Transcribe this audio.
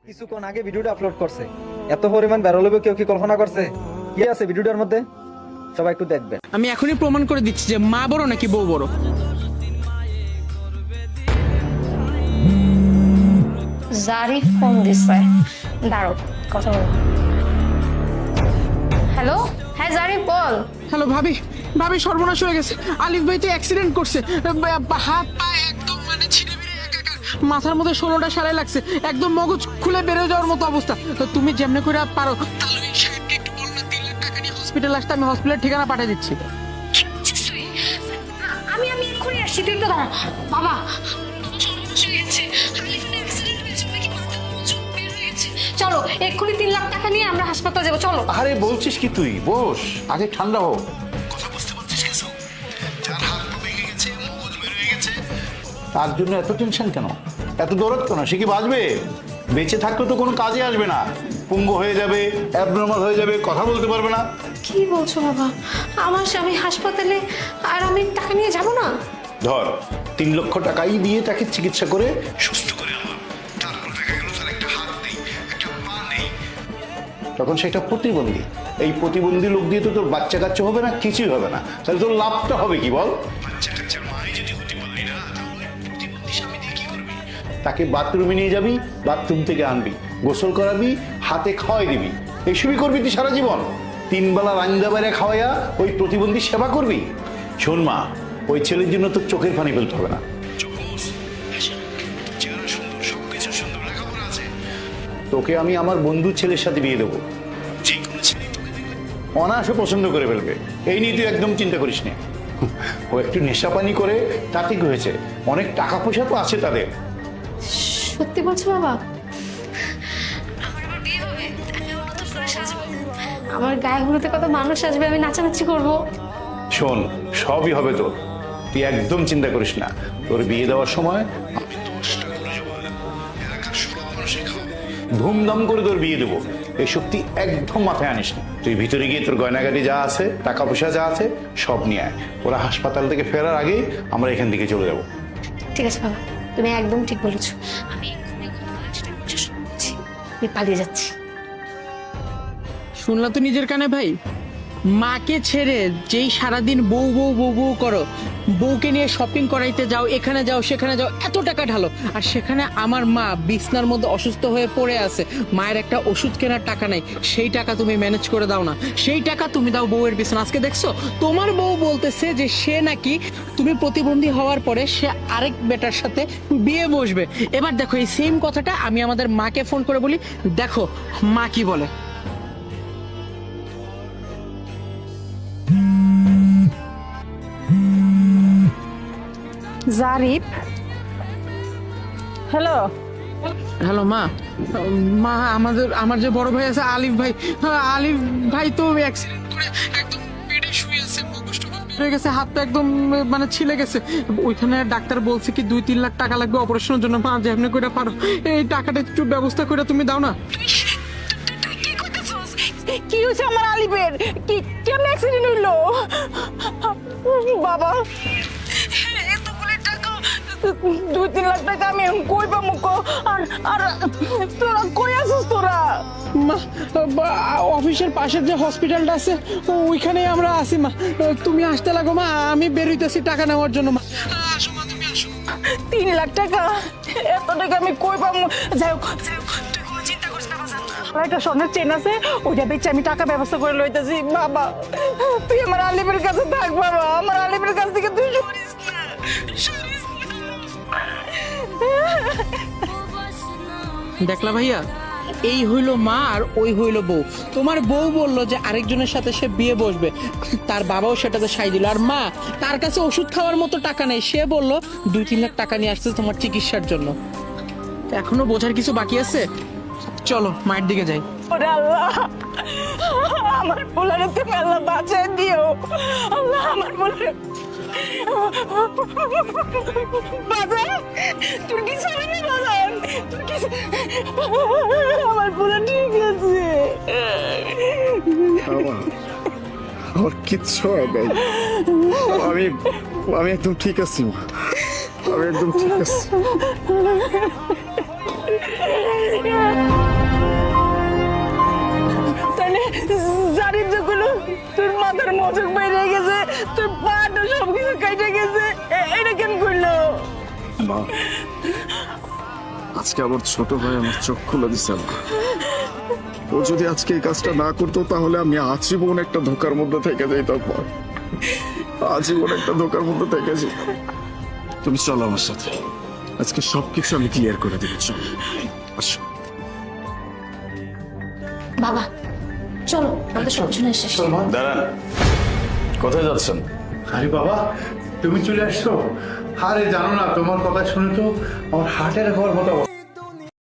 কিছুক্ষণ আগে ভিডিওটা আপলোড করছে, এত পরিমাণ ভাইরাল হবে কেউ কি কল্পনা করছে? কি আছে ভিডিওটার মধ্যে সবাই একটু দেখবেন। আমি এখনই প্রমাণ করে দিচ্ছি যে মা বড় নাকি বউ বড়। জারিফ ফোন দিছে, দাঁড়ো কথা বল। হ্যালো, হ্যাঁ জারিফ বল। হ্যালো ভাবি, ভাবি সর্বনাশ হয়ে গেছে। আলিফ ভাই তো অ্যাক্সিডেন্ট করছে, হাত পা একদম মানে ছিঁড়ে বিড়ে একাকার, মাথার মধ্যে 16টা সেলাই লাগছে, একদম মগজ খুলে বেরো যাওয়ার মতো অবস্থা। তো তুমি যেমনি করে পারো তাহলে সাহেবকে একটু বল না, 3 লাখ টাকা নিয়ে হসপিটাল আসতে, আমি হসপিটালের ঠিকানা পাঠিয়ে দিচ্ছি। আমি এক্ষুনি আসছি, তুই একটু দাঁড়া। বাবা চলো এক্ষুনি 3 লাখ টাকা নিয়ে আমরা হাসপাতালে যাবো, চলো। আরে বলছিস কি তুই? বস, আগে ঠান্ডা হোক। কথা বুঝতে পারছিস কিছু? যার হাত পা ভেঙে গেছে, মগজ বের হয়ে গেছে, তার জন্য এত টেনশন কেন, এত দরদ কেন? সে কি বাঁচবে? বেঁচে থাকলে তো কোনো কাজে আসবে না, পুঙ্গ হয়ে যাবে, অ্যাবনর্মাল হয়ে যাবে, কথা বলতে পারবে না। কি বলছো বাবা? আমার স্বামী হাসপাতালে আর আমি টাকা নিয়ে যাব না? ধর 3 লক্ষ টাকাই দিয়ে তাকে চিকিৎসা করে সুস্থ করে আনলাম, তারপর দেখা গেল তার একটা হাত নেই, একটা পা নেই, তখন সেটা প্রতিবন্ধী। এই প্রতিবন্ধী লোক দিয়ে তো তোর বাচ্চা কাচ্চা হবে না, কিছুই হবে না। তাহলে তোর লাভটা হবে কি বল? বাচ্চা কাচ্চার মাই যদি হতে পারলি না, তাহলে প্রতিবন্ধী স্বামী দিয়ে কি করবি? তাকে বাথরুমে নিয়ে যাবি, বাথরুম থেকে আনবি, গোসল করাবি, হাতে খাওয়াই দিবি, এইসবই করবি তুই সারা জীবন। 3 বেলা রান্না বাইরে খাওয়াইয়া ওই প্রতিবন্ধী সেবা করবি। শোন মা, ওই ছেলের জন্য তোর চোখের পানি ফেলতে হবে না। তোকে আমি আমার বন্ধু ছেলের সাথে বিয়ে দেবো, যে কোনো ছেলে তোকে দেখলে অনায়াসে পছন্দ করে ফেলবে। এই নিয়ে তুই একদম চিন্তা করিস না। ও একটু নেশা পানি করে, তাতে কি হয়েছে? অনেক টাকা পয়সা তো আছে তাদের। সত্যি বলছো বাবা? আমার আবার বিয়ে হবে, আমি ওর মতো করে সাজবো, আমার গায়ে হলুদে কত মানুষ আসবে, আমি নাচানাচি করবো। শোন, সবই হবে তোর, তুই একদম চিন্তা করিস না। তোর বিয়ে দেওয়ার সময় আমি 10টা করে জোগাড় দেবো, এলাকার সব মানুষকে খাওয়াবো, ধুমধাম করে তোর বিয়ে দেবো। এই শক্তি একদম মাথায় আনিস না। তুই ভিতরে গিয়ে তোর গয়নাগাড়ি যা আছে, টাকা পয়সা যা আছে সব নিয়ে আয়। ওরা হাসপাতাল থেকে ফেরার আগেই আমরা এখান থেকে চলে যাবো। ঠিক আছে বাবা, তুমি একদম ঠিক বলেছো। আমি এক্ষুনি আমি পালিয়ে যাচ্ছি। শুনলা তো নিজের কানে ভাই, মাকে ছেড়ে যেই সারাদিন বউ বউ বউ বউ করো, বউকে নিয়ে শপিং করাইতে যাও, এখানে যাও সেখানে যাও, এত টাকা ঢালো, আর সেখানে আমার মা বিছনার মধ্যে অসুস্থ হয়ে পড়ে আছে, মায়ের একটা ওষুধ কেনার টাকা নাই, সেই টাকা তুমি ম্যানেজ করে দাও না, সেই টাকা তুমি দাও বউয়ের বিছনা। আজকে দেখছো তোমার বউ বলতেছে যে সে নাকি তুমি প্রতিবন্ধী হওয়ার পরে সে আরেক বেটার সাথে বিয়ে বসবে। এবার দেখো এই সেম কথাটা আমি আমাদের মাকে ফোন করে বলি, দেখো মা কি বলে। জারিফ, হ্যালো। হ্যালো মা, মা আমার যে বড় ভাই আছে আলিফ ভাই, আলিফ ভাই তো অ্যাক্সিডেন্ট করে একদম বেডে শুয়ে আছে, মগজটা বের হয়ে গেছে, হাতটা একদম মানে ছিলে গেছে। ওইখানে ডাক্তার বলছে কি 2-3 লাখ টাকা লাগবে অপারেশনের জন্য। মা যেমনি করে পারো এই টাকাটা একটু ব্যবস্থা করে তুমি দাও না। কি হয়েছে আমার আলিফের? কি কেমন অ্যাক্সিডেন্ট হইলো বাবা? এতগুলো টাকা, 2-3 লাখ টাকা আমি কই পাবো? আর আর তোরা কই আছিস তোরা? মা, অফিসের পাশের যে হসপিটালটা আছে ওইখানে আমরা আছি মা, তুমি আসতে লাগো মা, আমি বেরোইতেছি টাকা নেওয়ার জন্য। মা আসো মা, তুমি আসো। 3 লাখ টাকা, এত টাকা আমি কই পাবো? যাই হোক, তুই কোনো চিন্তা করিস না বাজান, আমার একটা স্বর্ণের চেন আছে, ওইটা বেচে আমি টাকা ব্যবস্থা করে লইতেছি। বাবা তুই আমার আলিফের কাছে থাক বাবা, আমার আলিফের কাছ থেকে তুই সরিস না, সরিস না। দেখলা ভাইয়া, এই হইলো মা আর ওই হইলো বউ। তোমার বউ বললো যে আরেকজনের সাথে সে বিয়ে বসবে, তার বাবাও সেটাতে সাই দিল, আর মা তার কাছে ওষুধ খাওয়ার মতো টাকা নেই, সে বললো 2-3 লাখ টাকা নিয়ে আসছে তোমার চিকিৎসার জন্য। এখনো বোঝার কিছু বাকি আছে, চলো মায়ের দিকে যাই। ওরে আল্লাহ, আমার পোলারে তুমি আল্লাহ বাঁচায় দিও। আল্লাহ আমার পোলারে বাজান, তোর কিছু হবে না বাজান, তোর কিছু, আমার পোলা ঠিক আছে। আমার কিচ্ছু হয় নাই, আমি একদম ঠিক আছি, আমি একদম ঠিক আছি। তোর মাথার মজক বেরিয়ে গেছে, তোর পাটা সবকিছু কেটে গেছে, এটা কেন করলো? মা, আজকে আমার ছোট ভাই আমার চোখ খুলে দিছে আম্মা। ও যদি আজকে এই কাজটা না করতো তাহলে আমি আজীবন একটা ধোকার মধ্যে থেকে যেতাম মা। আজীবন একটা ধোকার মধ্যে থেকে যেতাম। তুমি চলো আমার সাথে, আজকে সবকিছু আমি ক্লিয়ার করে দেবো। চলো আসো। বাবা চলো, আমাদের সব শুনে শেষ। দাঁড়ান, কোথায় যাচ্ছেন? আরে বাবা, তুমি চলে আসছো? আরে জানো না, তোমার কথা শুনে তো আমার হার্টের হওয়ার মতো অবস্থা।